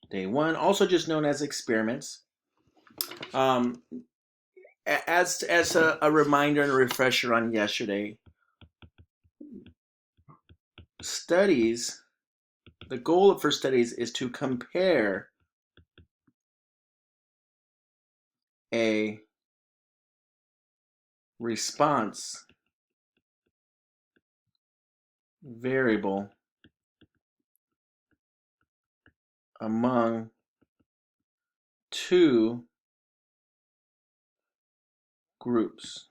Day one, also just known as experiments. Um, as a reminder and a refresher on yesterday, studies, the goal for studies is to compare a response variable among two groups.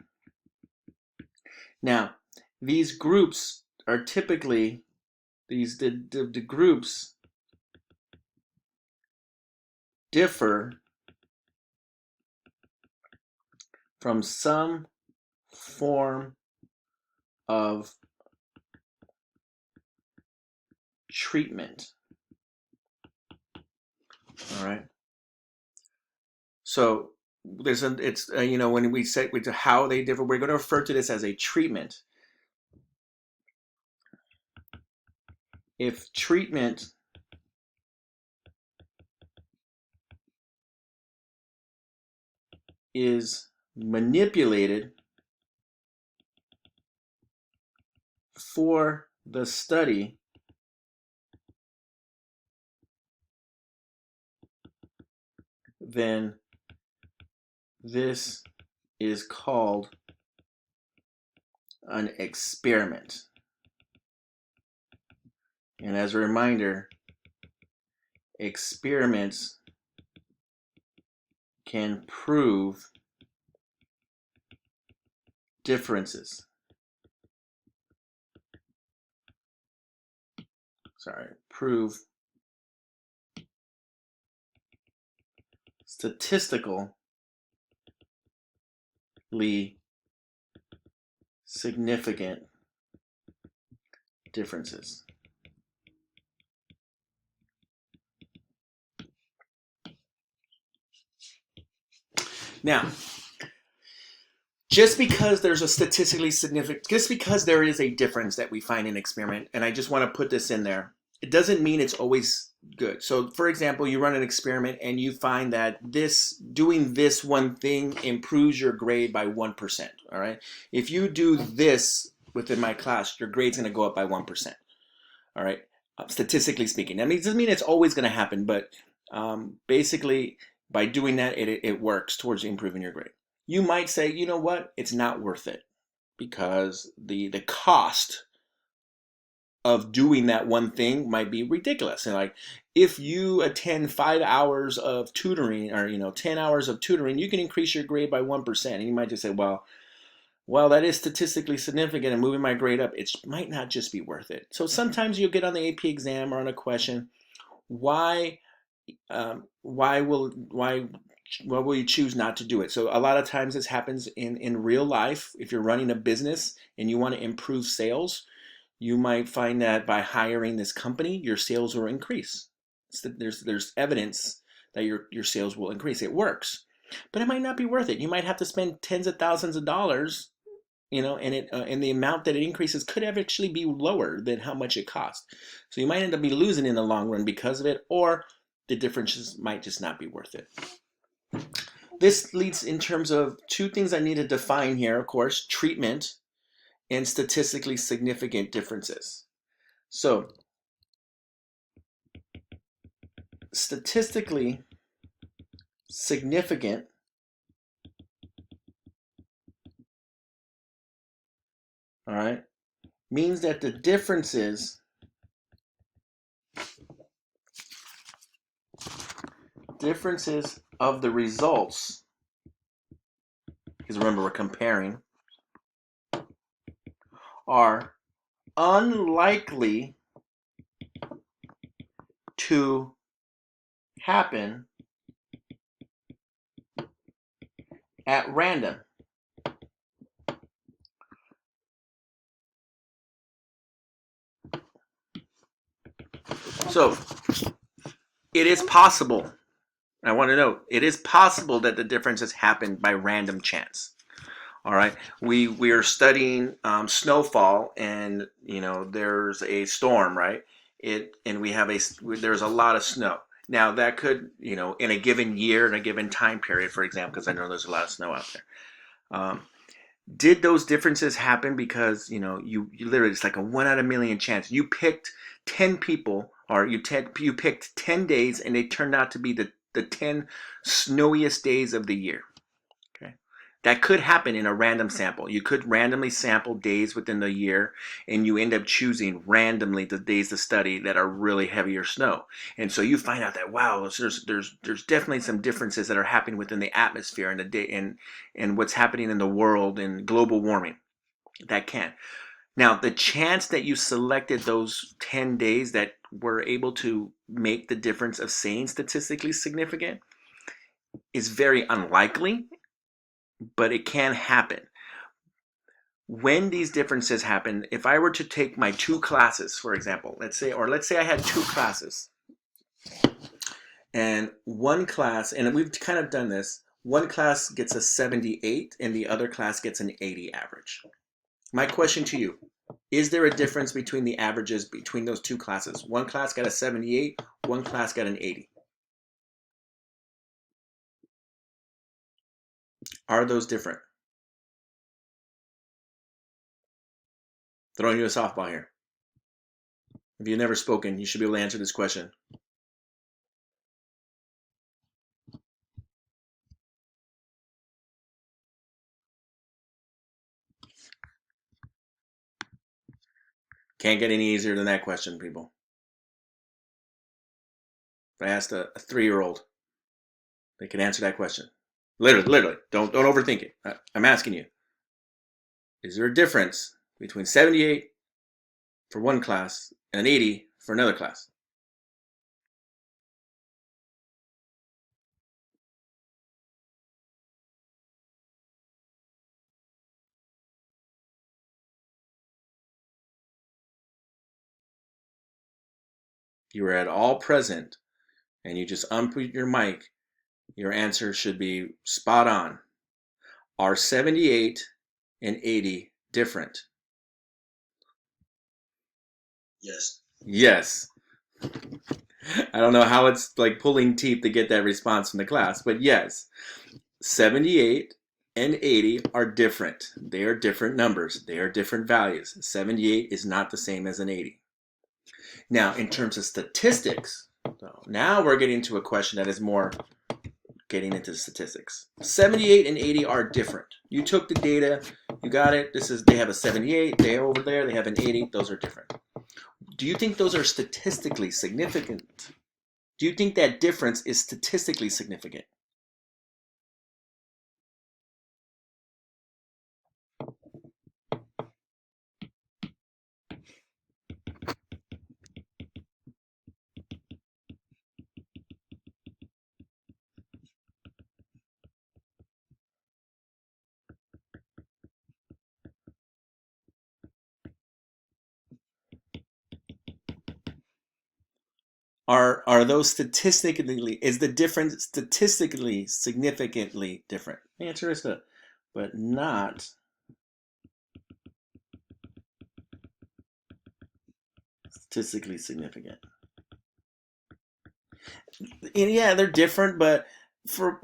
Now, these groups are typically the groups differ from some form of treatment. All right. So there's it's when we say how they differ, we're going to refer to this as a treatment. If treatment is manipulated for the study, then this is called an experiment. And as a reminder, experiments can prove differences. Prove statistically significant differences. Now, just because there's a statistically significant, just because there is a difference that we find in an experiment, and I just want to put this in there, it doesn't mean it's always good. So, for example, you run an experiment and you find that doing this one thing improves your grade by 1%. All right. If you do this within my class, your grade's going to go up by 1%. All right. Statistically speaking, that means doesn't mean it's always going to happen, but basically by doing that, it works towards improving your grade. You might say, you know what, it's not worth it because the cost of doing that one thing might be ridiculous. And like, if you attend 5 hours of tutoring or 10 hours of tutoring, you can increase your grade by 1%. And you might just say, well, that is statistically significant and moving my grade up, it might not just be worth it. So sometimes you'll get on the AP exam or on a question, why will you choose not to do it? So a lot of times this happens in real life. If you're running a business and you want to improve sales, you might find that by hiring this company, your sales will increase. There's evidence that your sales will increase. It works, but it might not be worth it. You might have to spend tens of thousands of dollars, and the amount that it increases could actually be lower than how much it costs. So you might end up be losing in the long run because of it, or the differences might just not be worth it. This leads in terms of two things I need to define here, of course, treatment and statistically significant differences. So, statistically significant means that the differences of the results, because remember we're comparing, are unlikely to happen at random. So it is possible, I want to note, it is possible that the differences happen by random chance. All right, we are studying snowfall, and there's a storm, right? And there's a lot of snow, Now that could, in a given year, in a given time period, for example, because I know there's a lot of snow out there. Um, did those differences happen because you literally, it's like a 1 out of 1,000,000 chance. You picked 10 people, or you picked 10 days, and they turned out to be the 10 snowiest days of the year. Okay. That could happen in a random sample. You could randomly sample days within the year, and you end up choosing randomly the days to study that are really heavier snow. And so you find out that, wow, there's definitely some differences that are happening within the atmosphere and the day and what's happening in the world and global warming. That can. Now, the chance that you selected those 10 days that were able to make the difference of saying statistically significant is very unlikely, but it can happen. When these differences happen, if I were to take my two classes, for example, let's say I had two classes, and one class, and we've kind of done this, one class gets a 78 and the other class gets an 80 average. My question to you, is there a difference between the averages between those two classes? One class got a 78, one class got an 80. Are those different? Throwing you a softball here. If you've never spoken, you should be able to answer this question. Can't get any easier than that question, people. If I asked a 3-year-old, they can answer that question. Literally. Don't overthink it. I'm asking you. Is there a difference between 78 for one class and an 80 for another class? If you were at all present and you just unmute your mic, your answer should be spot on. Are 78 and 80 different? Yes. Yes. I don't know how it's like pulling teeth to get that response from the class, but yes, 78 and 80 are different. They are different numbers. They are different values. 78 is not the same as an 80. Now, in terms of statistics, so now we're getting to a question that is more getting into statistics. 78 and 80 are different. You took the data, you got it. They have a 78, they over there, they have an 80. Those are different. Do you think those are statistically significant? Do you think that difference is statistically significant? Are those statistically, is the difference statistically significantly different? The answer is no, but not statistically significant. And yeah, they're different, but for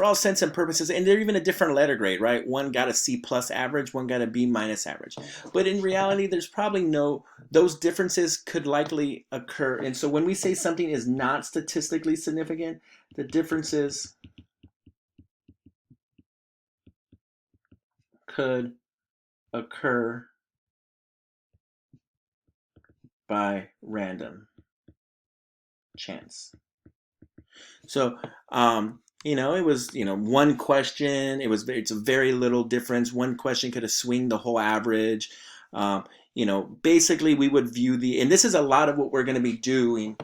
all sense and purposes, and they're even a different letter grade, right? One got a C plus average, one got a B minus average. But in reality, there's probably those differences could likely occur. And so when we say something is not statistically significant, the differences could occur by random chance. So, it was, one question. It's a very little difference. One question could have swing the whole average. Basically we would view and this is a lot of what we're going to be doing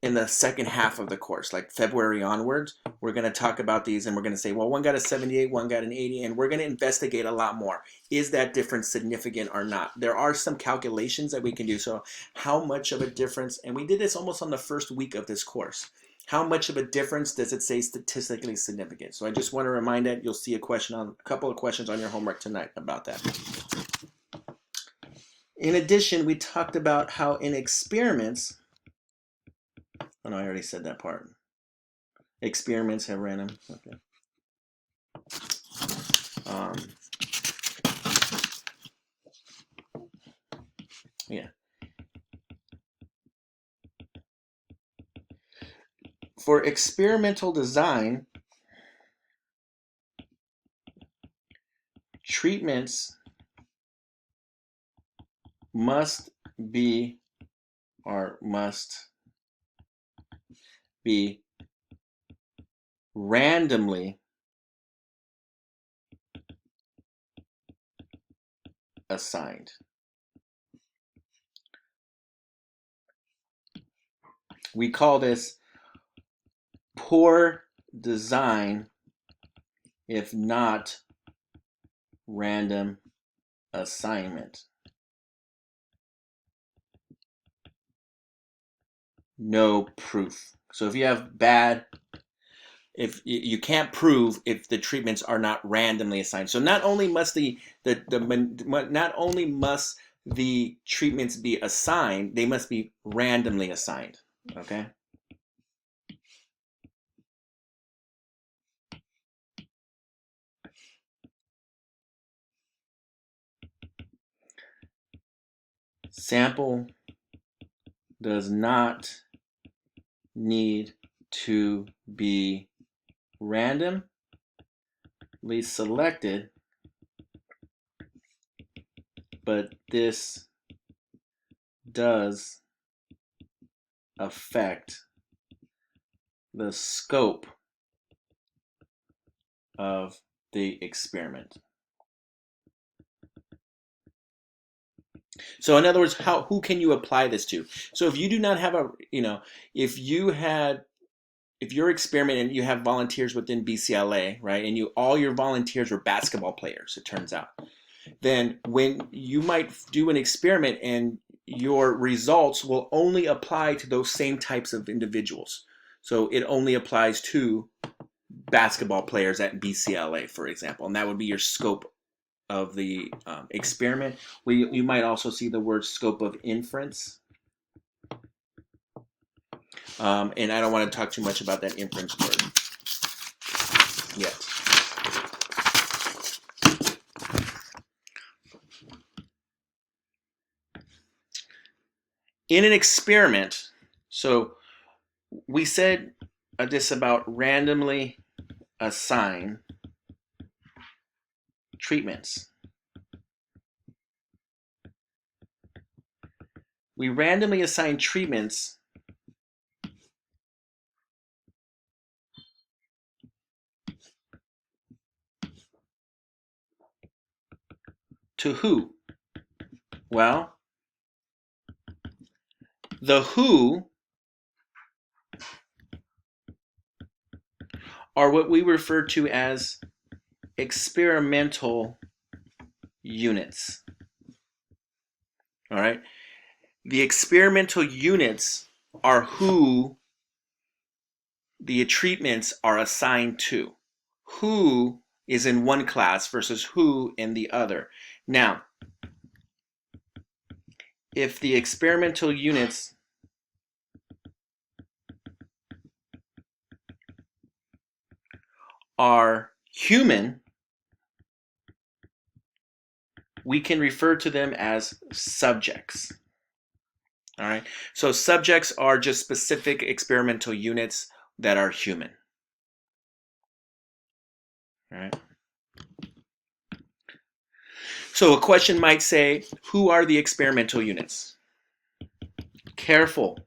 in the second half of the course, like February onwards. We're going to talk about these and we're going to say, well, one got a 78, one got an 80, and we're going to investigate a lot more. Is that difference significant or not? There are some calculations that we can do. So how much of a difference, and we did this almost on the first week of this course. How much of a difference does it say statistically significant? So I just want to remind that you'll see a couple of questions on your homework tonight about that. In addition, we talked about how in experiments, Oh no, I already said that part. Experiments have random. Okay. Yeah. For experimental design, treatments must be randomly assigned. We call this poor design if not random assignment. No proof. So if you have bad, if you can't prove if the treatments are not randomly assigned. So not only must not only must the treatments be assigned, they must be randomly assigned. Okay. Sample does not need to be randomly selected, but this does affect the scope of the experiment. So in other words, who can you apply this to? So if you do not have a, if your experiment and you have volunteers within BCLA, right, and all your volunteers were basketball players, it turns out, then when you might do an experiment and your results will only apply to those same types of individuals. So it only applies to basketball players at BCLA, for example, and that would be your scope of the experiment. You might also see the word scope of inference. And I don't want to talk too much about that inference word yet. In an experiment, so we said this about randomly assign treatments. We randomly assign treatments to who? Well, the who are what we refer to as experimental units. All right? The experimental units are who the treatments are assigned to. Who is in one class versus who in the other. Now, if the experimental units are human, we can refer to them as subjects. All right. So subjects are just specific experimental units that are human. All right. So a question might say, who are the experimental units? Careful.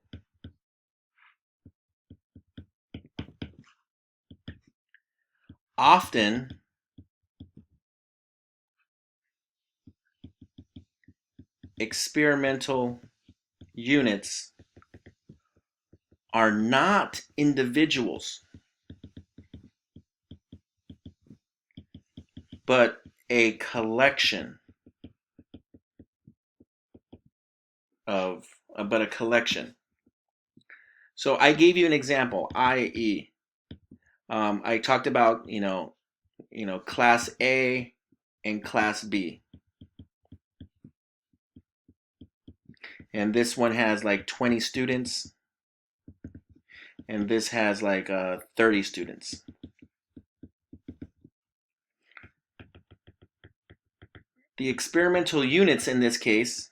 Often, experimental units are not individuals, but a collection So I gave you an example, i.e., I talked about class A and class B, and this one has like 20 students, and this has like 30 students. The experimental units in this case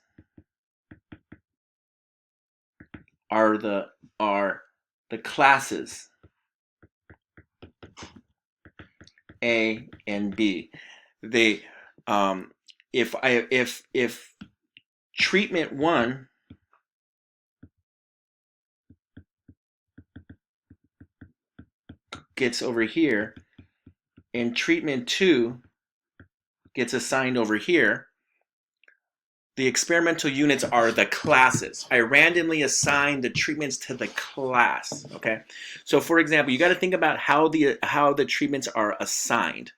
are the classes A and B. They if treatment 1 gets over here and treatment 2 gets assigned over here, the experimental units are the classes. I randomly assign the treatments to the class. Okay, so for example, you got to think about how the treatments are assigned.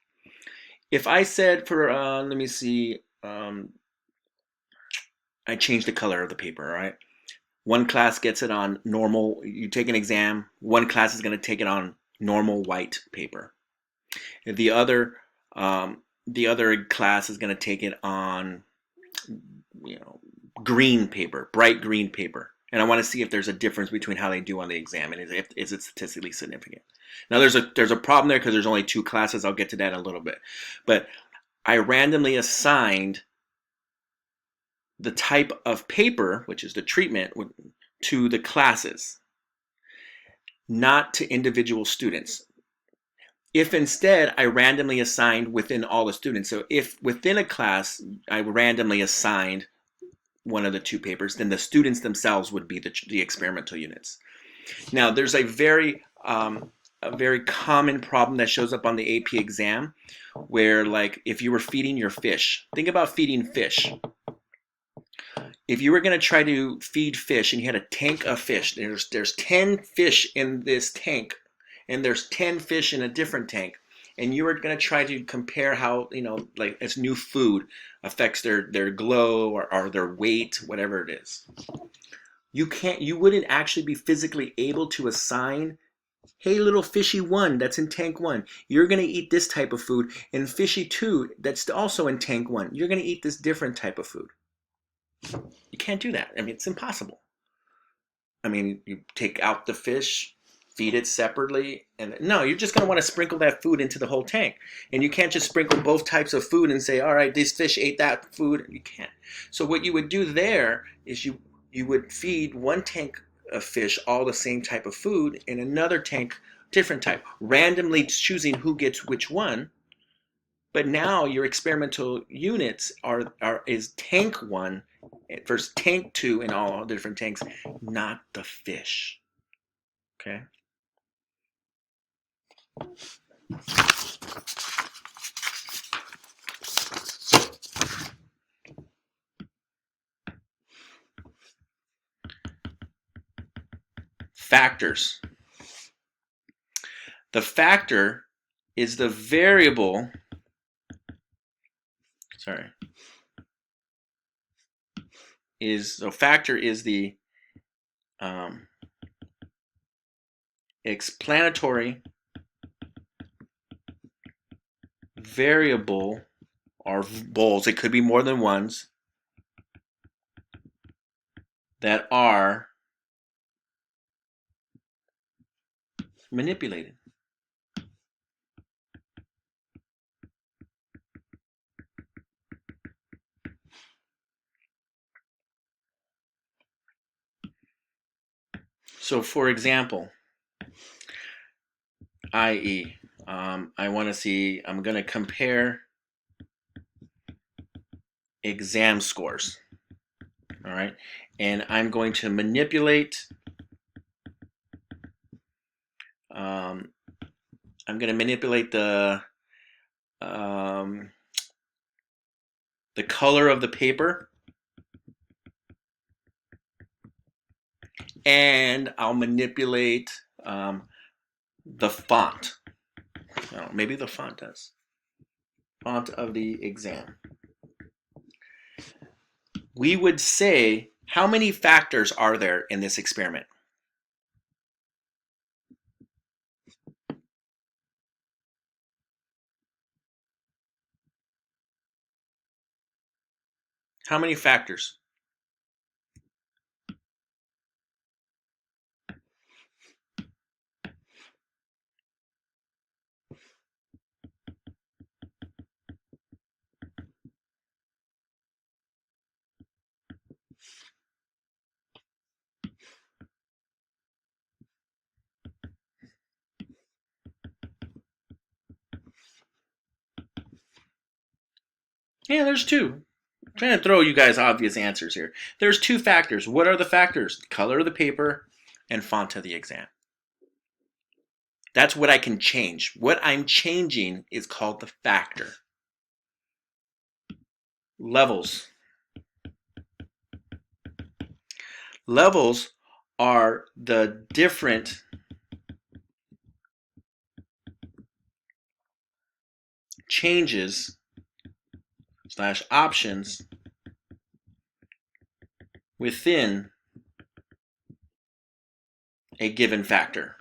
If I said for let me see, I changed the color of the paper. All right, one class gets it on normal. You take an exam. One class is going to take it on normal white paper. The other class is going to take it on green paper, bright green paper. And I want to see if there's a difference between how they do on the exam and is it statistically significant. Now there's a problem there because there's only 2 classes. I'll get to that in a little bit. But I randomly assigned the type of paper, which is the treatment, to the classes, not to individual students. If instead I randomly assigned within all the students, so if within a class I randomly assigned one of the 2 papers, then the students themselves would be the experimental units. Now, there's a very common problem that shows up on the AP exam where, like, if you were feeding your fish, think about feeding fish. If you were going to try to feed fish and you had a tank of fish, there's 10 fish in this tank and there's 10 fish in a different tank, and you were going to try to compare how, like, as new food affects their glow or their weight, whatever it is. You wouldn't actually be physically able to assign, hey, little fishy 1 that's in tank 1, you're going to eat this type of food, and fishy 2 that's also in tank 1, you're going to eat this different type of food. You can't do that. I mean, it's impossible. I mean, you take out the fish, feed it separately, and no, you're just going to want to sprinkle that food into the whole tank. And you can't just sprinkle both types of food and say, all right, this fish ate that food. You can't. So what you would do there is you would feed one tank of fish all the same type of food and another tank different type, randomly choosing who gets which one. But now your experimental units is tank 1 versus tank 2 in all different tanks, not the fish. Okay. Factors. The factor is the variable. Factor is the explanatory variable, or bowls, it could be more than ones, that are manipulated. So for example, i.e., I want to see, I'm going to compare exam scores. All right. And I'm going to manipulate, I'm going to manipulate the color of the paper, and I'll manipulate the font. Oh, maybe the font does. Font of the exam. We would say, how many factors are there in this experiment? How many factors? Yeah, there's two. I'm trying to throw you guys obvious answers here. There's two factors. What are the factors? Color of the paper and font of the exam. That's what I can change. What I'm changing is called the factor. Levels. Levels are the different changes / options within a given factor.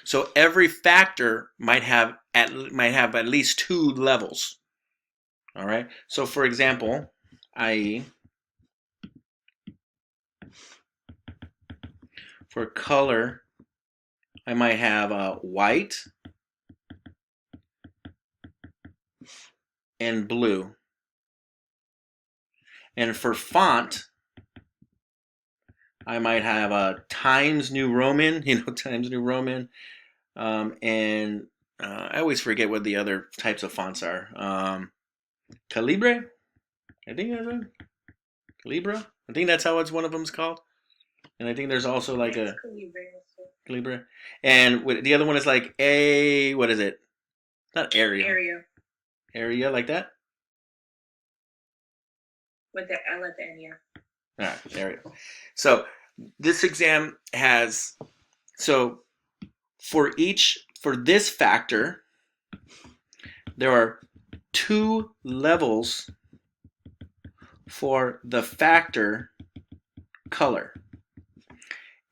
So every factor might have at least two levels. All right. So for example, i.e. for color, I might have white and blue. And for font, I might have a Times New Roman, Times New Roman, and I always forget what the other types of fonts are. Calibre, I think that's it. Calibra, I think that's how it's one of them's called. And I think there's also like a Calibre, and the other one is like what is it? Not Area. Area like that. With the L at the end, yeah. All right, there we go. So this exam has, so for this factor, there are two levels for the factor color.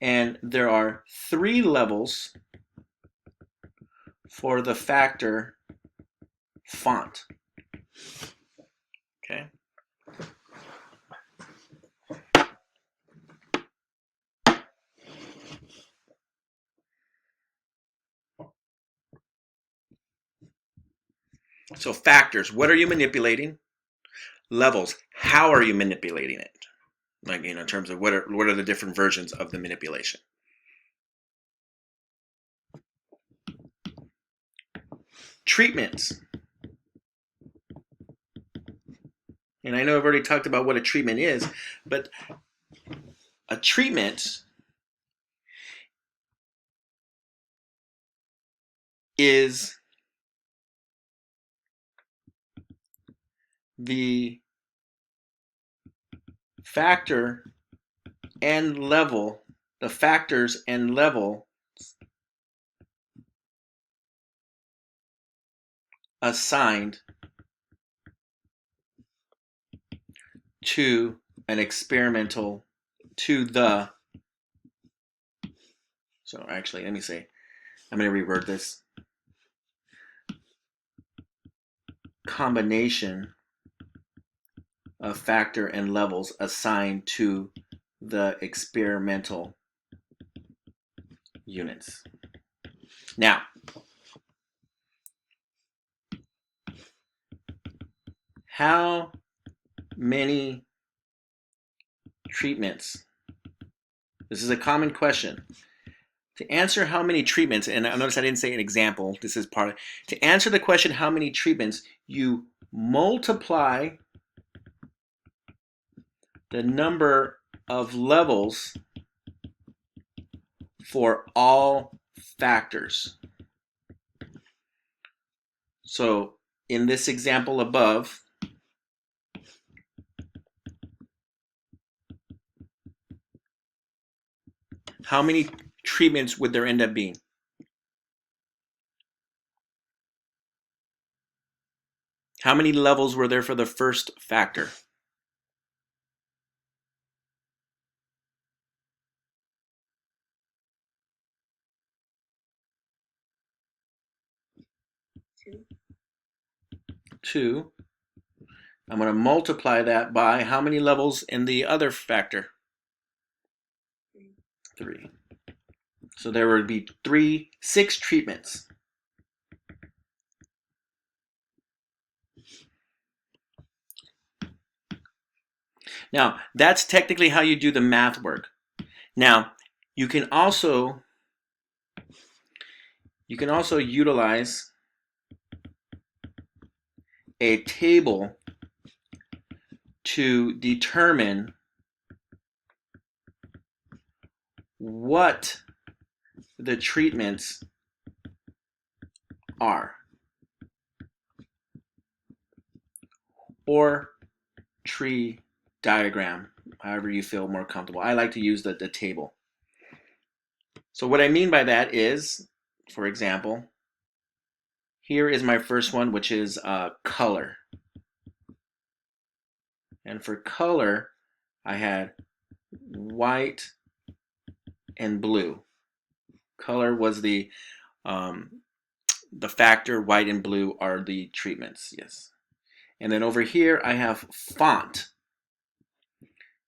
And there are three levels for the factor font. Okay. So factors, what are you manipulating? Levels, how are you manipulating it? Like, in terms of what are the different versions of the manipulation? Treatments. And I know I've already talked about what a treatment is, but a treatment is the factor and level, the factors and level assigned to an experimental, so actually, let me say, I'm going to reword this. Combination of factor and levels assigned to the experimental units. Now, how many treatments? This is a common question. To answer how many treatments, and notice I didn't say an example, this is part of, to answer the question how many treatments, you multiply the number of levels for all factors. So in this example above, how many treatments would there end up being? How many levels were there for the first factor? Two. I'm going to multiply that by how many levels in the other factor? 3. So there would be 6 treatments. Now, that's technically how you do the math work. Now, you can also you can also utilize a table to determine what the treatments are, or tree diagram, however you feel more comfortable. I like to use the table. So what I mean by that is, for example, here is my first one, which is color. And for color, I had white and blue. Color was the factor, white and blue are the treatments, yes. And then over here, I have font.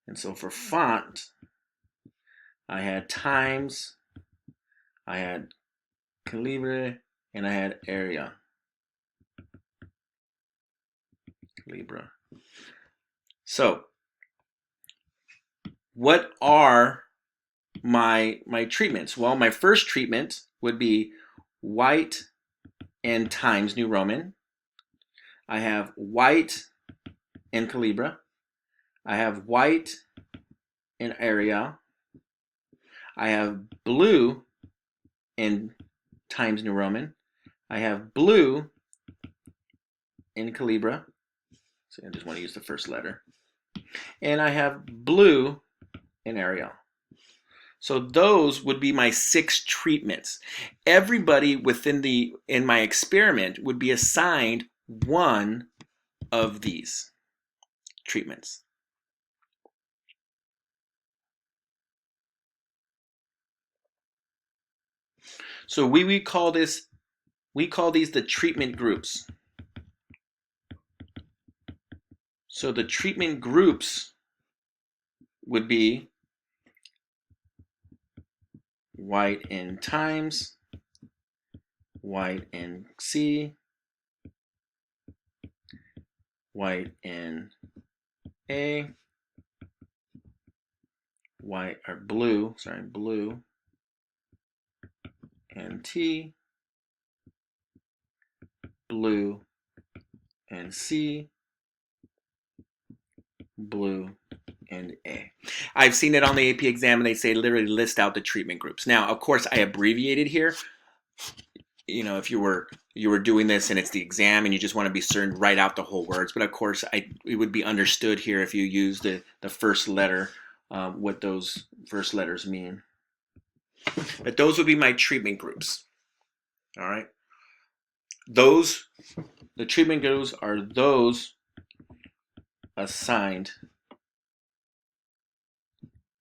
And so for font, I had Times, I had Calibra, and I had Area. Calibra. So, what are my treatments? Well, my first treatment would be white and Times New Roman. I have white and Calibra. I have white and Arial. I have blue in Times New Roman. I have blue in Calibra. So I just want to use the first letter. And I have blue in Arial. So those would be my 6 treatments. Everybody in my experiment would be assigned one of these treatments. So we call these the treatment groups. So the treatment groups would be white in Times, white in C, white in A, blue and T, blue and C, blue and A. I've seen it on the AP exam and they say literally list out the treatment groups. Now, of course, I abbreviated here. You know, if you were doing this and it's the exam and you just want to be certain, write out the whole words. But of course, it would be understood here if you use the first letter, what those first letters mean. But those would be my treatment groups. All right. The treatment groups are those assigned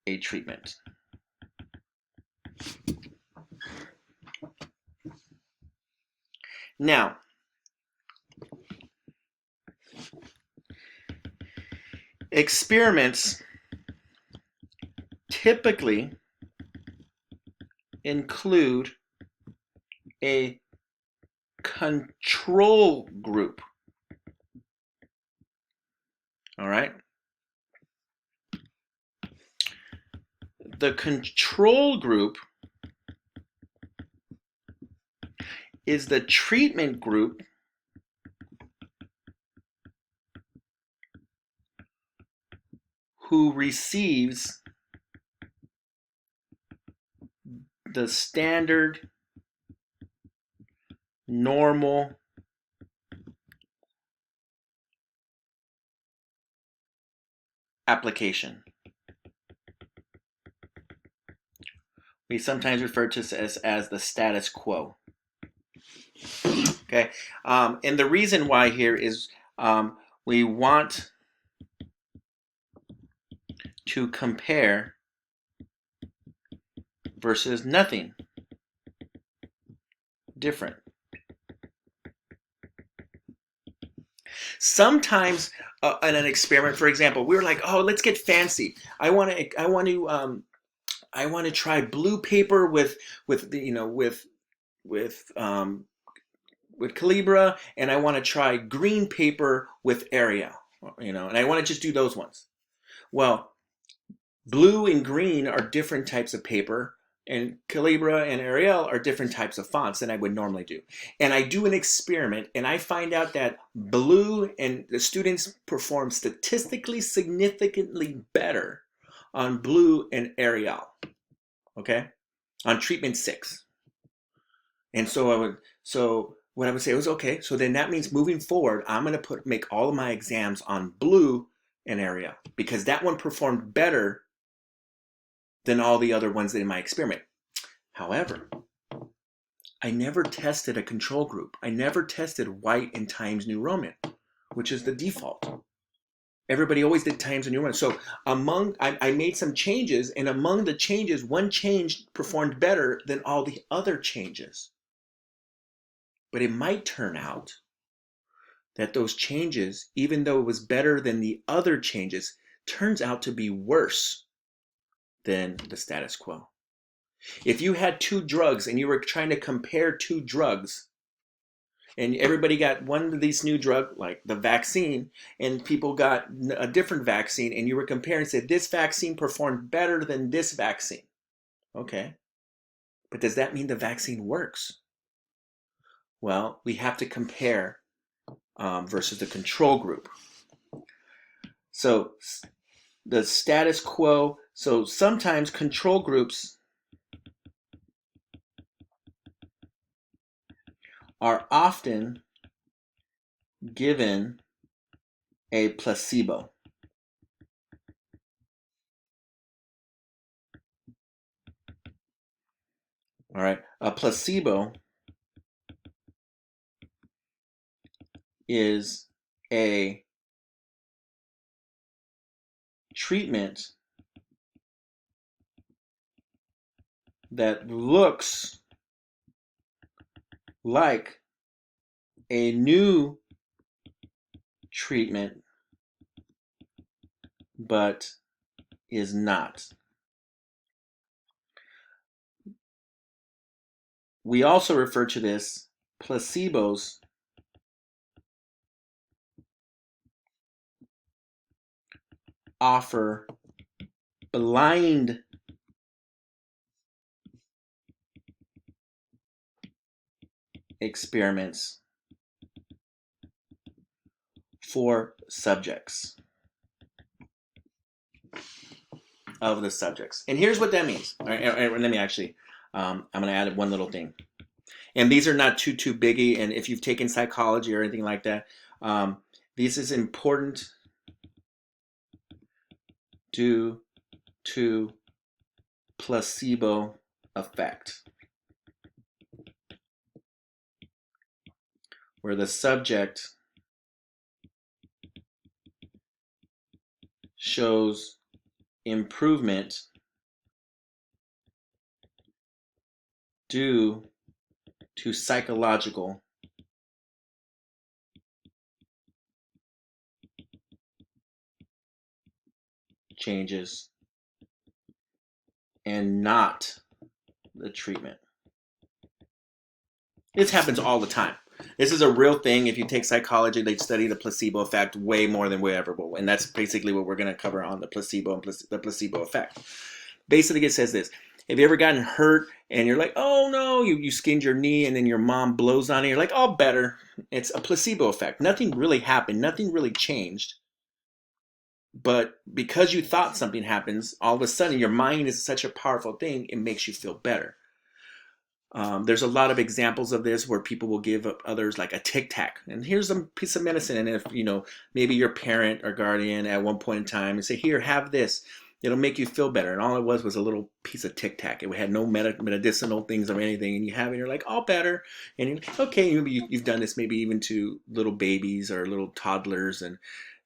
a treatment. Now, experiments typically include a control group. All right? The control group is the treatment group who receives the standard normal application. We sometimes refer to this as the status quo. Okay, and the reason why here is we want to compare versus nothing different. Sometimes in an experiment, for example, we were like, "Oh, let's get fancy. I want to try blue paper with Calibra, and I want to try green paper with Arial, and I want to just do those ones." Well, blue and green are different types of paper, And Calibra and Arial are different types of fonts than I would normally do. And I do an experiment and I find out that blue, and the students perform statistically significantly better on blue and Arial, okay? On treatment 6. And so what I would say was, okay, so then that means moving forward, I'm going to make all of my exams on blue and Arial because that one performed better than all the other ones in my experiment. However, I never tested a control group. I never tested white and Times New Roman, which is the default. Everybody always did Times New Roman. So I made some changes, and among the changes, one change performed better than all the other changes. But it might turn out that those changes, even though it was better than the other changes, turns out to be worse than the status quo. If you had 2 drugs and you were trying to compare 2 drugs, and everybody got one of these new drug, like the vaccine, and people got a different vaccine, and you were comparing and said, this vaccine performed better than this vaccine. Okay. But does that mean the vaccine works? Well, we have to compare versus the control group. So the status quo, so sometimes control groups are often given a placebo. All right, a placebo is a treatment that looks like a new treatment, but is not. We also refer to this placebos offer blind experiments for subjects of the subjects. And here's what that means. All right, let me actually, I'm going to add one little thing. And these are not too biggie. And if you've taken psychology or anything like that, this is important due to placebo effect, where the subject shows improvement due to psychological changes and not the treatment. This happens all the time. This is a real thing. If you take psychology, they study the placebo effect way more than we ever will. And that's basically what we're going to cover on the placebo and the placebo effect. Basically, it says this. Have you ever gotten hurt and you're like, oh no, you skinned your knee and then your mom blows on it. You're like, oh, better. It's a placebo effect. Nothing really happened. Nothing really changed. But because you thought something happens, all of a sudden your mind is such a powerful thing, it makes you feel better. There's a lot of examples of this where people will give others like a Tic Tac, and here's a piece of medicine. And if maybe your parent or guardian at one point in time and say, "Here, have this. It'll make you feel better." And all it was a little piece of Tic Tac. It had no medicinal things or anything, and you have it. And you're like, "All better." And you're like, okay, maybe you've done this maybe even to little babies or little toddlers, and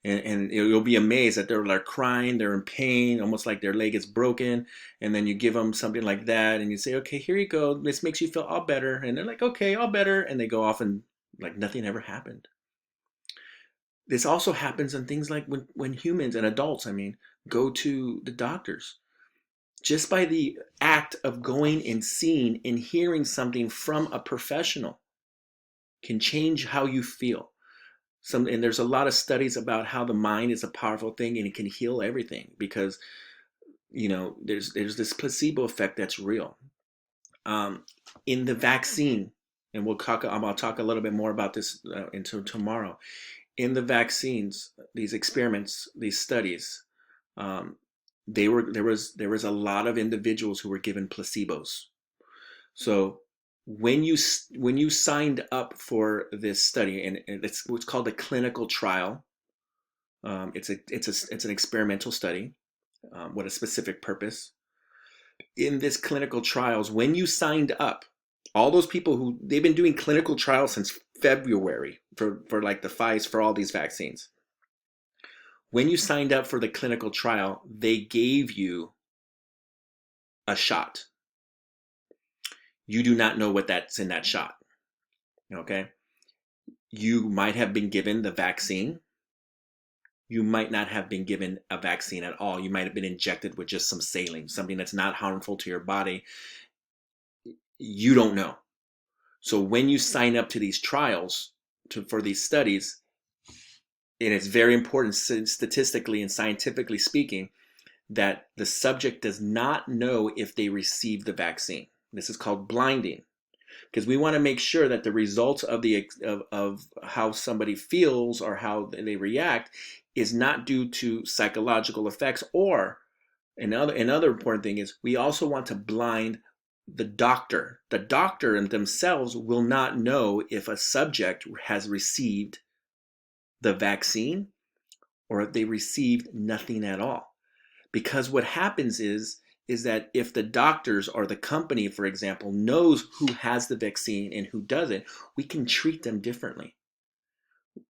you'll be amazed that they're like crying, they're in pain, almost like their leg is broken. And then you give them something like that and you say, okay, here you go. This makes you feel all better. And they're like, okay, all better. And they go off and like nothing ever happened. This also happens in things like when humans and adults, go to the doctors. Just by the act of going and seeing and hearing something from a professional can change how you feel. And there's a lot of studies about how the mind is a powerful thing and it can heal everything because, there's this placebo effect that's real. Um, in the vaccine, and I'll talk a little bit more about this until tomorrow. In the vaccines, these experiments, these studies, um, there was a lot of individuals who were given placebos. So when you signed up for this study, and it's what's called a clinical trial. It's an experimental study with a specific purpose. In this clinical trials, when you signed up, all those people who they've been doing clinical trials since February for like the Pfizer for all these vaccines. When you signed up for the clinical trial, they gave you a shot. You do not know what that's in that shot. Okay? You might have been given the vaccine. You might not have been given a vaccine at all. You might have been injected with just some saline, something that's not harmful to your body. You don't know. So when you sign up to these trials, for these studies, and it's very important statistically and scientifically speaking, that the subject does not know if they received the vaccine. This is called blinding, because we want to make sure that the results of how somebody feels or how they react is not due to psychological effects. Or another important thing is we also want to blind the doctor. The doctor in themselves will not know if a subject has received the vaccine or if they received nothing at all. Because what happens is that if the doctors or the company, for example, knows who has the vaccine and who doesn't, we can treat them differently.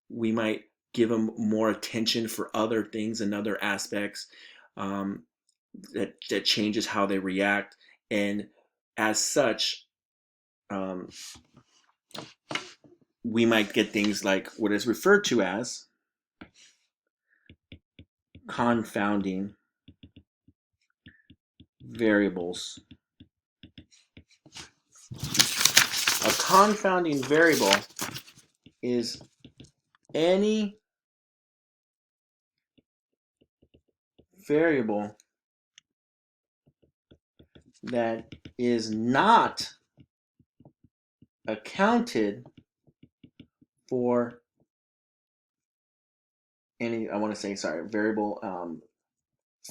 We might give them more attention for other things and other aspects that changes how they react. And as such, we might get things like what is referred to as confounding variables. A confounding variable is any variable that is not accounted for any, I want to say, sorry, variable,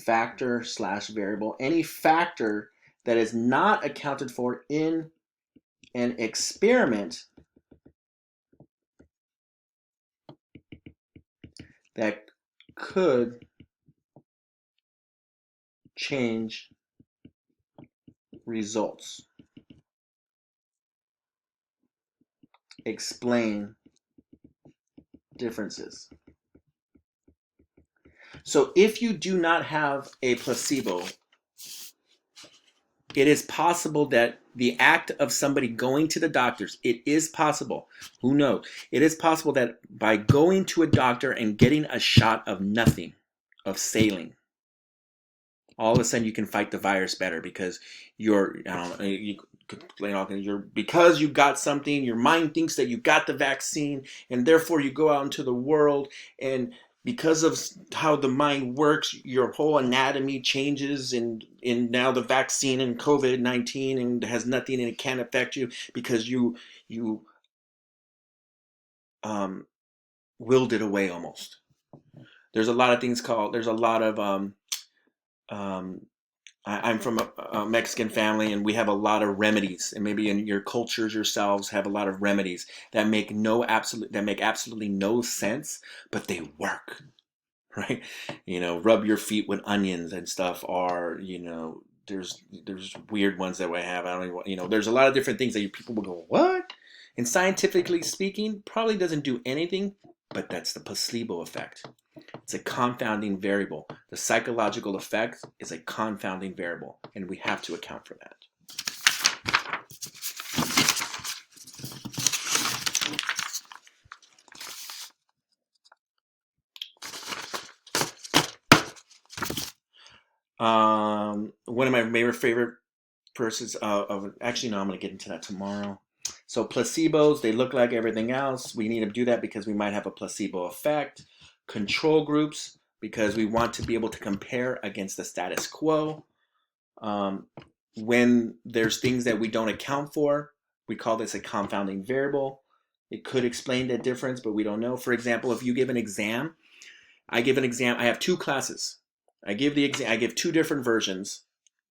factor slash variable, any factor that is not accounted for in an experiment that could change results. Explain differences. So if you do not have a placebo, it is possible that the act of somebody going to the doctors, it is possible, who knows? It is possible that by going to a doctor and getting a shot of nothing, of saline, all of a sudden you can fight the virus better because you're, I don't know, you could explain all things. Because you got something, your mind thinks that you got the vaccine, and therefore you go out into the world, and because of how the mind works, your whole anatomy changes, and now the vaccine and COVID-19 and has nothing and it can't affect you because you willed it away almost. There's a lot of things called. There's a lot of um, I'm from a Mexican family, and we have a lot of remedies, and maybe in your cultures yourselves have a lot of remedies that make absolutely no sense, but they work, right? Rub your feet with onions and stuff, or there's weird ones that we have. I don't even, there's a lot of different things that people will go, what? And scientifically speaking, probably doesn't do anything, but that's the placebo effect. It's a confounding variable. The psychological effect is a confounding variable, and we have to account for that. One of my favorite verses actually, no, I'm going to get into that tomorrow. So placebos, they look like everything else. We need to do that because we might have a placebo effect. Control groups, because we want to be able to compare against the status quo. when there's things that we don't account for, we call this a confounding variable. It could explain that difference, but we don't know. For example, if you give an exam, I give an exam. I have two classes. I give the exam. I give two different versions.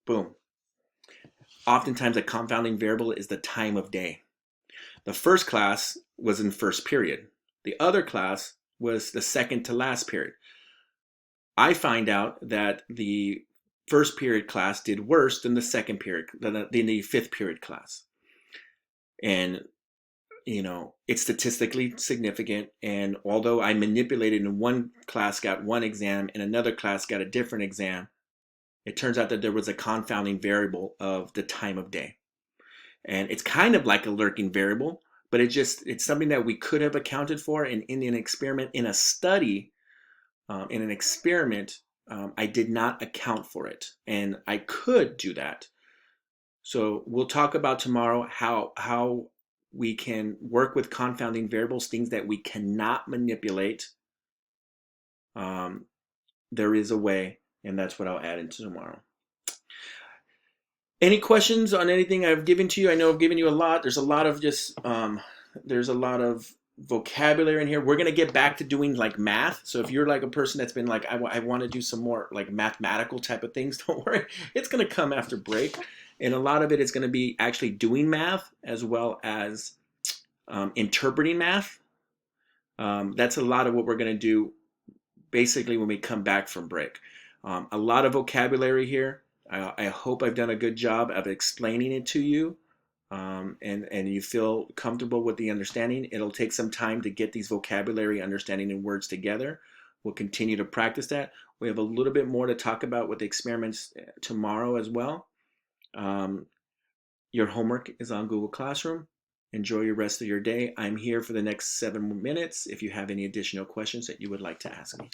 Boom. Oftentimes, a confounding variable is the time of day. The first class was in first period. The other class was the second to last period. I find out that the first period class did worse than the second period, than the fifth period class. And it's statistically significant. And although I manipulated in one class, got one exam, and another class got a different exam, it turns out that there was a confounding variable of the time of day. And it's kind of like a lurking variable, but it's something that we could have accounted for in an experiment, in a study, in an experiment. I did not account for it, and I could do that. So we'll talk about tomorrow how we can work with confounding variables, things that we cannot manipulate. There is a way, and that's what I'll add into tomorrow. Any questions on anything I've given to you? I know I've given you a lot. There's a lot of there's a lot of vocabulary in here. We're going to get back to doing like math. So if you're like a person that's been like, I want to do some more like mathematical type of things, don't worry. It's going to come after break. And a lot of it is going to be actually doing math as well as interpreting math. That's a lot of what we're going to do basically when we come back from break. A lot of vocabulary here. I hope I've done a good job of explaining it to you, and you feel comfortable with the understanding. It'll take some time to get these vocabulary, understanding, and words together. We'll continue to practice that. We have a little bit more to talk about with the experiments tomorrow as well. Your homework is on Google Classroom. Enjoy your rest of your day. I'm here for the next 7 minutes if you have any additional questions that you would like to ask me.